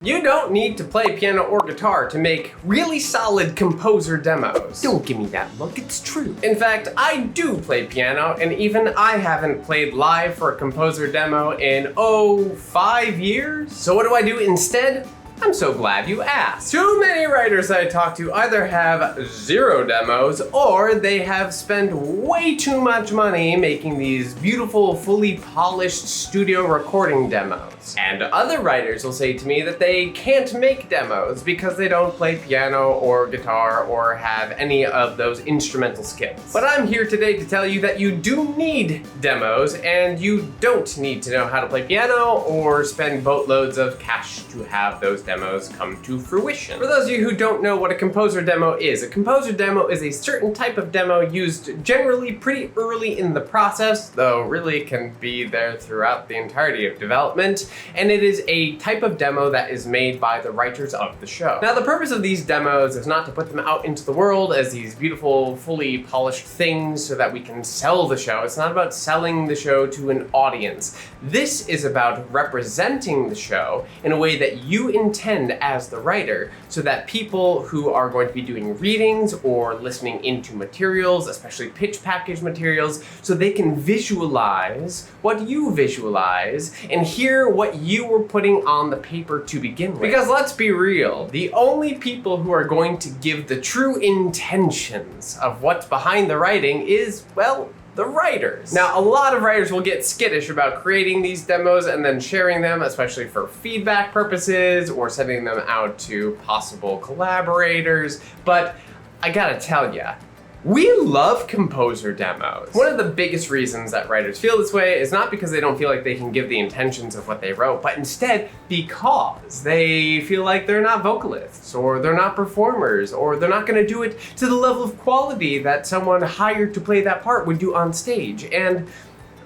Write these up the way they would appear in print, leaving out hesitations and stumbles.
You don't need to play piano or guitar to make really solid composer demos. Don't give me that look, it's true. In fact, I do play piano, and even I haven't played live for a composer demo in, 5 years? So what do I do instead? I'm so glad you asked. Too many writers I talk to either have 0 demos or they have spent way too much money making these beautiful, fully polished studio recording demos. And other writers will say to me that they can't make demos because they don't play piano or guitar or have any of those instrumental skills. But I'm here today to tell you that you do need demos and you don't need to know how to play piano or spend boatloads of cash to have those demos come to fruition. For those of you who don't know what a composer demo is a certain type of demo used generally pretty early in the process, though really can be there throughout the entirety of development, and it is a type of demo that is made by the writers of the show. Now, the purpose of these demos is not to put them out into the world as these beautiful, fully polished things so that we can sell the show. It's not about selling the show to an audience. This is about representing the show in a way that you intend as the writer, so that people who are going to be doing readings or listening into materials, especially pitch package materials, so they can visualize what you visualize and hear what you were putting on the paper to begin with. Because let's be real, the only people who are going to give the true intentions of what's behind the writing is, well, the writers. Now, a lot of writers will get skittish about creating these demos and then sharing them, especially for feedback purposes or sending them out to possible collaborators, but I gotta tell ya, we love composer demos. One of the biggest reasons that writers feel this way is not because they don't feel like they can give the intentions of what they wrote, but instead because they feel like they're not vocalists, or they're not performers, or they're not gonna do it to the level of quality that someone hired to play that part would do on stage. And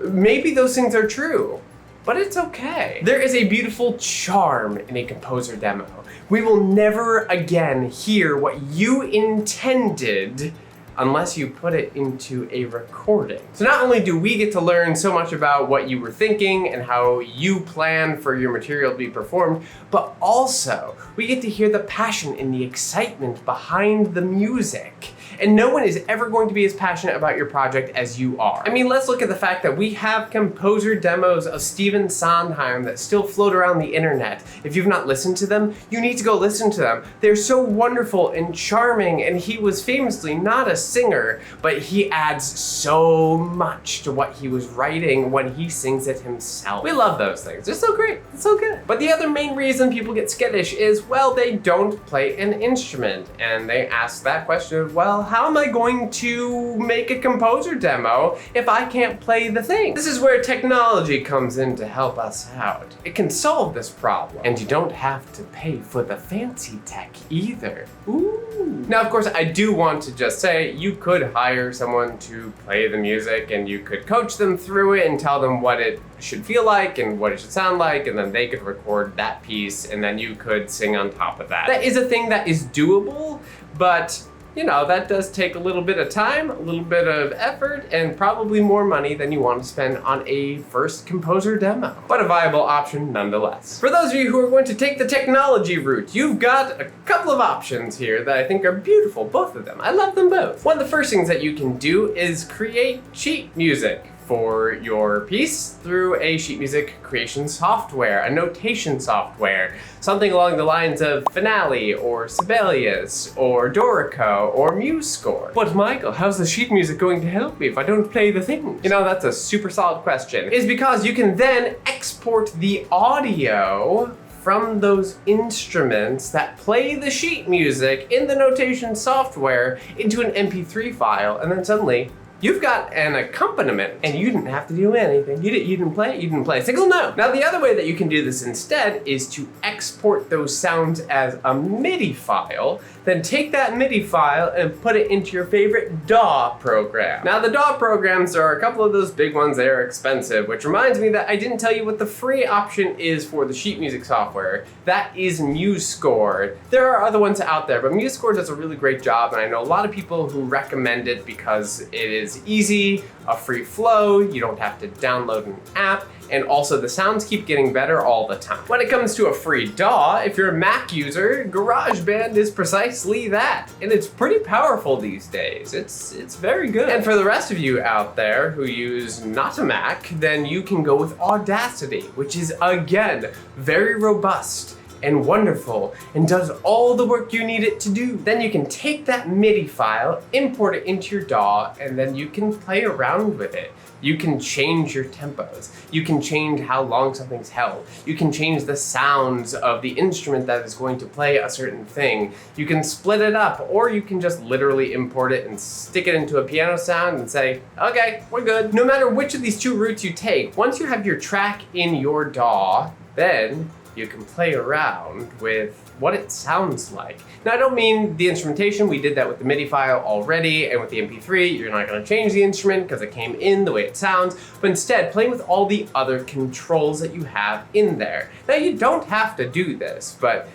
maybe those things are true, but it's okay. There is a beautiful charm in a composer demo. We will never again hear what you intended unless you put it into a recording. So not only do we get to learn so much about what you were thinking and how you plan for your material to be performed, but also we get to hear the passion and the excitement behind the music. And no one is ever going to be as passionate about your project as you are. I mean, let's look at the fact that we have composer demos of Stephen Sondheim that still float around the internet. If you've not listened to them, you need to go listen to them. They're so wonderful and charming, and he was famously not a singer, but he adds so much to what he was writing when he sings it himself. We love those things. They're so great. It's so good. But the other main reason people get skittish is, well, they don't play an instrument. And they ask that question of, well, how am I going to make a composer demo if I can't play the thing? This is where technology comes in to help us out. It can solve this problem, and you don't have to pay for the fancy tech either. Ooh. Now, of course, I do want to just say you could hire someone to play the music and you could coach them through it and tell them what it should feel like and what it should sound like, and then they could record that piece and then you could sing on top of that. That is a thing that is doable, but you know, that does take a little bit of time, a little bit of effort, and probably more money than you want to spend on a first composer demo. But a viable option nonetheless. For those of you who are going to take the technology route, you've got a couple of options here that I think are beautiful, both of them. I love them both. One of the first things that you can do is create sheet music for your piece through a sheet music creation software, a notation software, something along the lines of Finale or Sibelius or Dorico or MuseScore. But Michael, how's the sheet music going to help me if I don't play the thing? You know, that's a super solid question. It's because you can then export the audio from those instruments that play the sheet music in the notation software into an MP3 file, and then suddenly you've got an accompaniment, and you didn't have to do anything. You didn't play it, you didn't play a single note. Now, the other way that you can do this instead is to export those sounds as a MIDI file, then take that MIDI file and put it into your favorite DAW program. Now, the DAW programs are a couple of those big ones. They are expensive, which reminds me that I didn't tell you what the free option is for the sheet music software. That is MuseScore. There are other ones out there, but MuseScore does a really great job, and I know a lot of people who recommend it because it is easy, a free flow, you don't have to download an app, and also the sounds keep getting better all the time. When it comes to a free DAW, if you're a Mac user, GarageBand is precisely that, and it's pretty powerful these days. It's very good. And for the rest of you out there who use not a Mac, then you can go with Audacity, which is again very robust and wonderful and does all the work you need it to do. Then you can take that MIDI file, import it into your DAW, and then you can play around with it. You can change your tempos. You can change how long something's held. You can change the sounds of the instrument that is going to play a certain thing. You can split it up, or you can just literally import it and stick it into a piano sound and say, okay, we're good. No matter which of these two routes you take, once you have your track in your DAW, then you can play around with what it sounds like. Now, I don't mean the instrumentation. We did that with the MIDI file already, and with the MP3, you're not gonna change the instrument because it came in the way it sounds, but instead play with all the other controls that you have in there. Now, you don't have to do this, but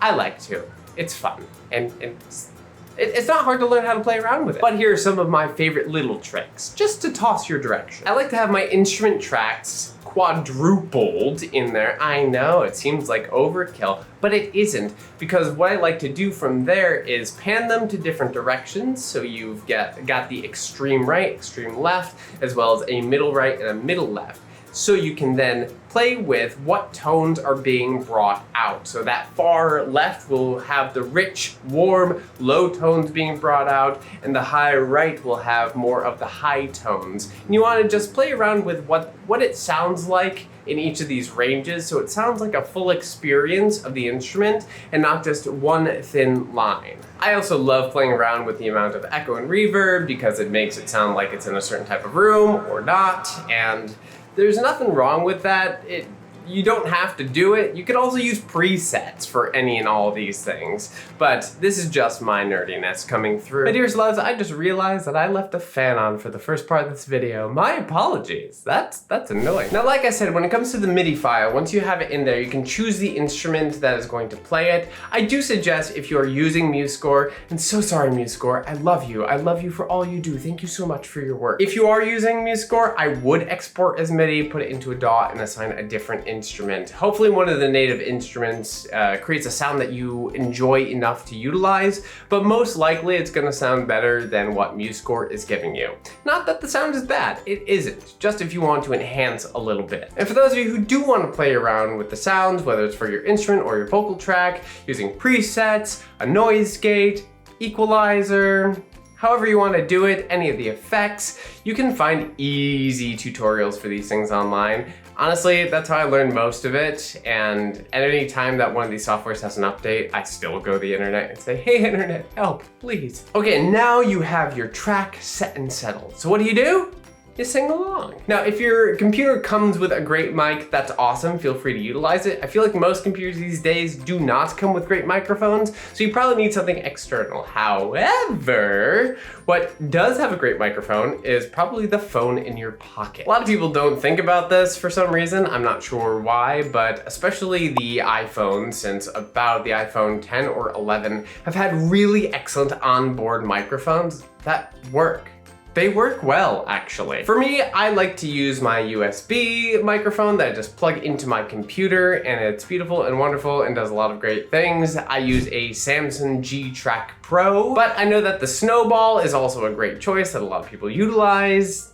I like to. It's fun, and it's not hard to learn how to play around with it. But here are some of my favorite little tricks, just to toss your direction. I like to have my instrument tracks quadrupled in there. I know, it seems like overkill, but it isn't, because what I like to do from there is pan them to different directions, so you've got the extreme right, extreme left, as well as a middle right and a middle left. So you can then play with what tones are being brought out. So that far left will have the rich, warm, low tones being brought out, and the high right will have more of the high tones. And you want to just play around with what it sounds like in each of these ranges, so it sounds like a full experience of the instrument and not just one thin line. I also love playing around with the amount of echo and reverb because it makes it sound like it's in a certain type of room or not, and there's nothing wrong with that. You don't have to do it. You can also use presets for any and all of these things, but this is just my nerdiness coming through. My dearest loves, I just realized that I left a fan on for the first part of this video. My apologies. That's annoying. Now, like I said, when it comes to the MIDI file, once you have it in there, you can choose the instrument that is going to play it. I do suggest, if you are using MuseScore, and so sorry MuseScore, I love you. I love you for all you do. Thank you so much for your work. If you are using MuseScore, I would export as MIDI, put it into a DAW, and assign a different instrument. Hopefully one of the native instruments creates a sound that you enjoy enough to utilize, but most likely it's gonna sound better than what MuseScore is giving you. Not that the sound is bad, it isn't, just if you want to enhance a little bit. And for those of you who do want to play around with the sounds, whether it's for your instrument or your vocal track, using presets, a noise gate, equalizer, however you want to do it, any of the effects, you can find easy tutorials for these things online. Honestly, that's how I learned most of it, and at any time that one of these softwares has an update, I still go to the internet and say, hey internet, help, please. Okay, now you have your track set and settled. So what do? You sing along. Now, if your computer comes with a great mic, that's awesome. Feel free to utilize it. I feel like most computers these days do not come with great microphones, so you probably need something external. However, what does have a great microphone is probably the phone in your pocket. A lot of people don't think about this for some reason. I'm not sure why, but especially the iPhone, since about the iPhone 10 or 11, have had really excellent onboard microphones that work. They work well, actually. For me, I like to use my USB microphone that I just plug into my computer, and it's beautiful and wonderful and does a lot of great things. I use a Samsung G-Track Pro, but I know that the Snowball is also a great choice that a lot of people utilize.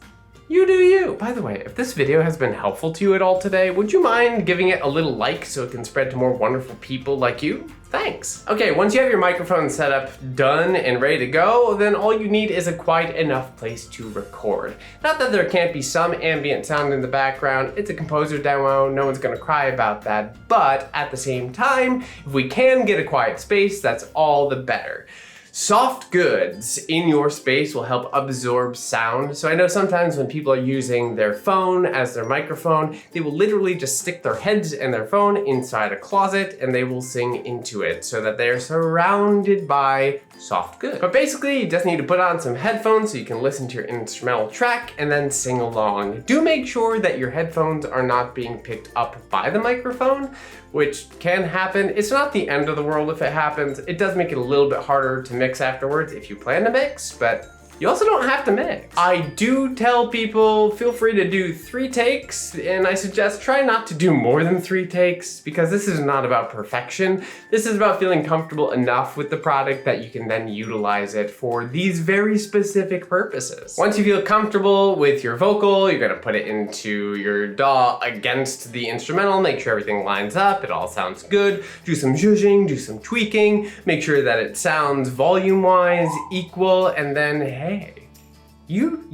You do you. By the way, if this video has been helpful to you at all today, would you mind giving it a little like so it can spread to more wonderful people like you? Thanks. Okay, once you have your microphone set up, done, and ready to go, then all you need is a quiet enough place to record. Not that there can't be some ambient sound in the background. It's a composer demo, no one's gonna cry about that, but at the same time, if we can get a quiet space, that's all the better. Soft goods in your space will help absorb sound. So I know sometimes when people are using their phone as their microphone, they will literally just stick their heads and their phone inside a closet and they will sing into it so that they're surrounded by soft goods. But basically, you just need to put on some headphones so you can listen to your instrumental track and then sing along. Do make sure that your headphones are not being picked up by the microphone, which can happen. It's not the end of the world if it happens. It does make it a little bit harder to mix afterwards if you plan to mix, but You also don't have to mix. I do tell people feel free to do 3 takes, and I suggest try not to do more than 3 takes because this is not about perfection. This is about feeling comfortable enough with the product that you can then utilize it for these very specific purposes. Once you feel comfortable with your vocal, you're gonna put it into your DAW against the instrumental, make sure everything lines up, it all sounds good, do some zhuzhing, do some tweaking, make sure that it sounds volume-wise equal, and then hey, you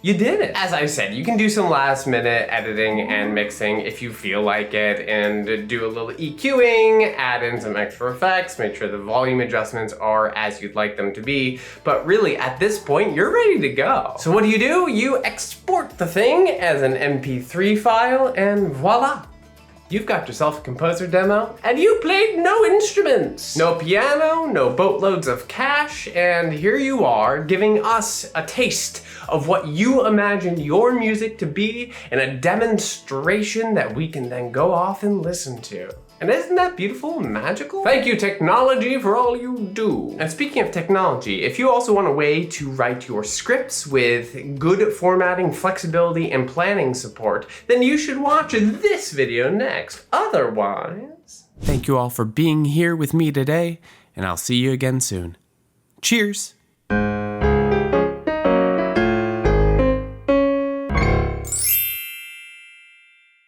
did it. As I said, you can do some last minute editing and mixing if you feel like it, and do a little EQing, add in some extra effects, make sure the volume adjustments are as you'd like them to be. But really, at this point, you're ready to go. So what do? You export the thing as an MP3 file, and voila. You've got yourself a composer demo, and you played no instruments. No piano, no boatloads of cash, and here you are giving us a taste of what you imagine your music to be in a demonstration that we can then go off and listen to. And isn't that beautiful and magical? Thank you, technology, for all you do. And speaking of technology, if you also want a way to write your scripts with good formatting, flexibility, and planning support, then you should watch this video next. Otherwise... Thank you all for being here with me today, and I'll see you again soon. Cheers!